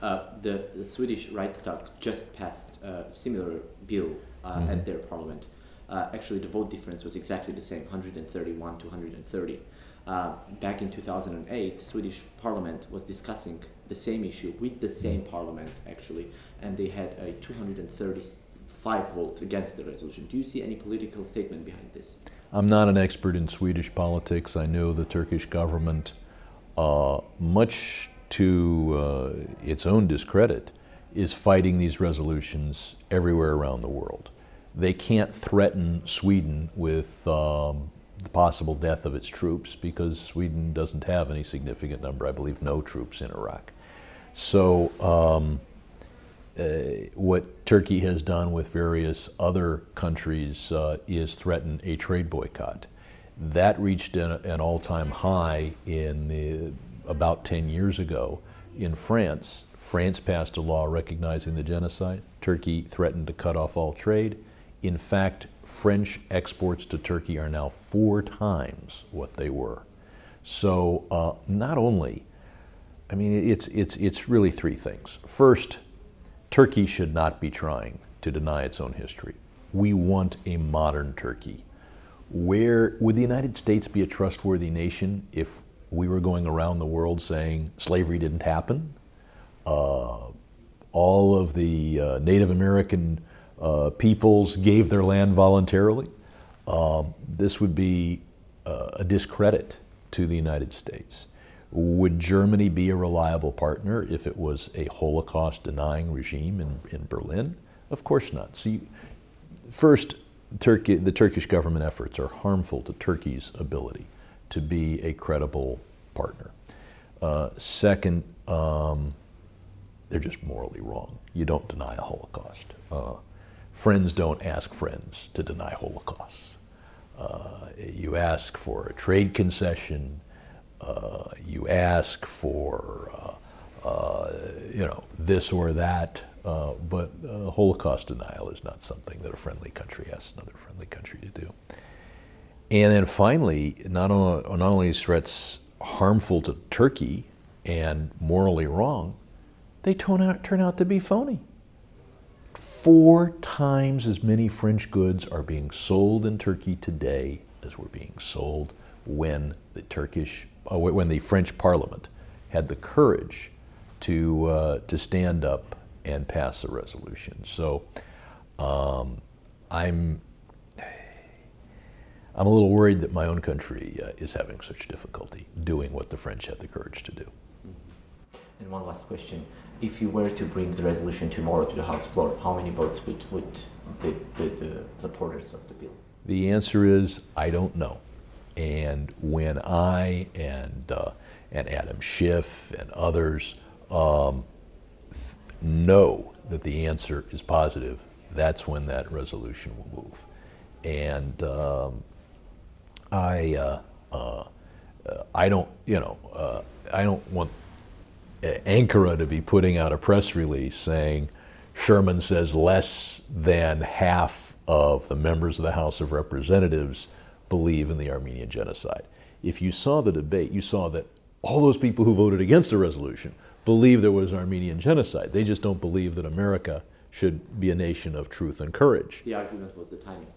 The Swedish Riksdag just passed a similar bill at their parliament. Actually, the vote difference was exactly the same, 131 to 130. Back in 2008, Swedish parliament was discussing the same issue with the same parliament, actually, and they had a 235 votes against the resolution. Do you see any political statement behind this? I'm not an expert in Swedish politics. I know the Turkish government, much to its own discredit, is fighting these resolutions everywhere around the world. They can't threaten Sweden with the possible death of its troops because Sweden doesn't have any significant number, I believe no troops in Iraq. So what Turkey has done with various other countries is threaten a trade boycott. That reached an all-time high about 10 years ago in France. France passed a law recognizing the genocide. Turkey threatened to cut off all trade. In fact, French exports to Turkey are now 4 times what they were. So not only, I mean, it's really 3 things. First, Turkey should not be trying to deny its own history. We want a modern Turkey. Where would the United States be a trustworthy nation if we were going around the world saying slavery didn't happen? All of the Native American peoples gave their land voluntarily. This would be a discredit to the United States. Would Germany be a reliable partner if it was a Holocaust-denying regime in Berlin? Of course not. So first, the Turkish government efforts are harmful to Turkey's ability to be a credible partner. Second, they're just morally wrong. You don't deny a Holocaust. Friends don't ask friends to deny Holocausts. You ask for a trade concession. You ask for this or that, but Holocaust denial is not something that a friendly country asks another friendly country to do. And then finally, not only is threats harmful to Turkey and morally wrong, they turn out to be phony. 4 times as many French goods are being sold in Turkey today as were being sold when the French Parliament had the courage to stand up and pass a resolution. So I'm a little worried that my own country is having such difficulty doing what the French had the courage to do. And one last question. If you were to bring the resolution tomorrow to the House floor, how many votes would the supporters of the bill? The answer is, I don't know. And when I and Adam Schiff and others know that the answer is positive, that's when that resolution will move. And I don't want Ankara to be putting out a press release saying Sherman says less than half of the members of the House of Representatives believe in the Armenian genocide. If you saw the debate, you saw that all those people who voted against the resolution believe there was Armenian genocide. They just don't believe that America should be a nation of truth and courage. The argument was the timing.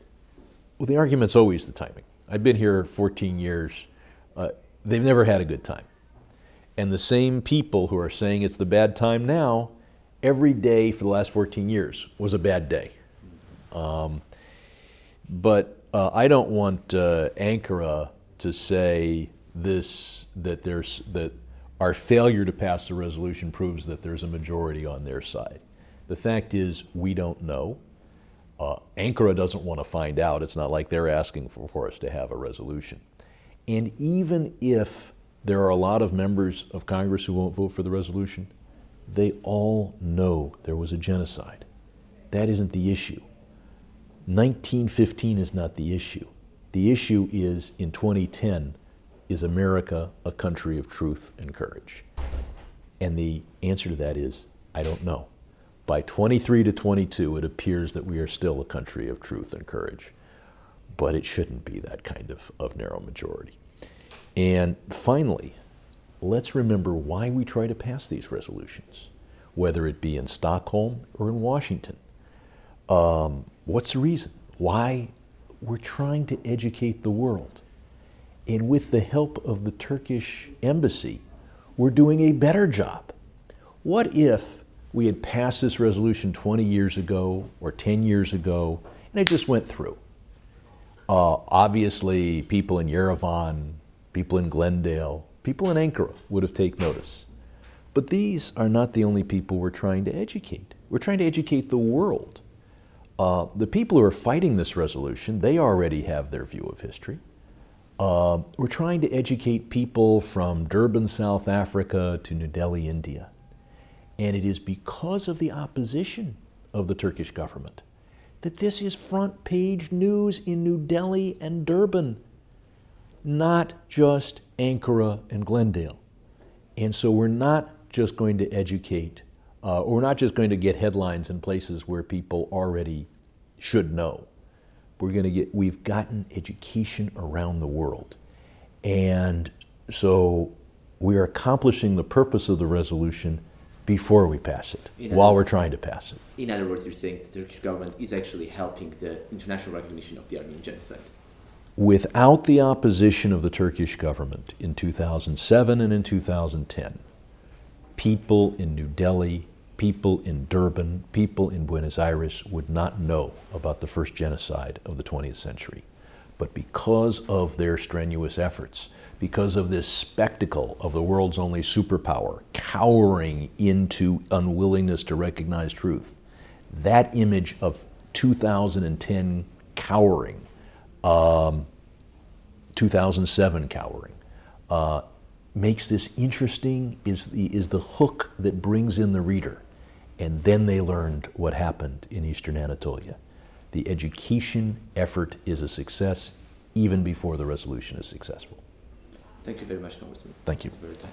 Well, the argument's always the timing. I've been here 14 years. They've never had a good time. And the same people who are saying it's the bad time now, every day for the last 14 years was a bad day. But I don't want Ankara to say that our failure to pass the resolution proves that there's a majority on their side. The fact is, we don't know. Ankara doesn't want to find out. It's not like they're asking for us to have a resolution. And even if there are a lot of members of Congress who won't vote for the resolution, they all know there was a genocide. That isn't the issue. 1915 is not the issue. The issue is, in 2010, is America a country of truth and courage? And the answer to that is, I don't know. By 23 to 22, it appears that we are still a country of truth and courage. But it shouldn't be that kind of narrow majority. And finally, let's remember why we try to pass these resolutions. whether it be in Stockholm or in Washington. What's the reason? Why? We're trying to educate the world. And with the help of the Turkish embassy, we're doing a better job. What if we had passed this resolution 20 years ago or 10 years ago and it just went through? Obviously, people in Yerevan, people in Glendale, people in Ankara would have taken notice. But these are not the only people we're trying to educate. We're trying to educate the world. The people who are fighting this resolution, they already have their view of history. We're trying to educate people from Durban, South Africa to New Delhi, India. And it is because of the opposition of the Turkish government that this is front page news in New Delhi and Durban, not just Ankara and Glendale. And so we're not just going to educate, or we're not just going to get headlines in places where people already should know. We've gotten education around the world. And so we're accomplishing the purpose of the resolution before we pass it, while we're trying to pass it. In other words, you're saying the Turkish government is actually helping the international recognition of the Armenian genocide. Without the opposition of the Turkish government in 2007 and in 2010, people in New Delhi, people in Durban, people in Buenos Aires would not know about the first genocide of the 20th century. But because of their strenuous efforts, because of this spectacle of the world's only superpower cowering into unwillingness to recognize truth, that image of 2010 cowering, 2007 cowering, makes this interesting, is the hook that brings in the reader. And then they learned what happened in Eastern Anatolia. The education effort is a success even before the resolution is successful. Thank you very much, Congressman. Thank you. Thank you for your time.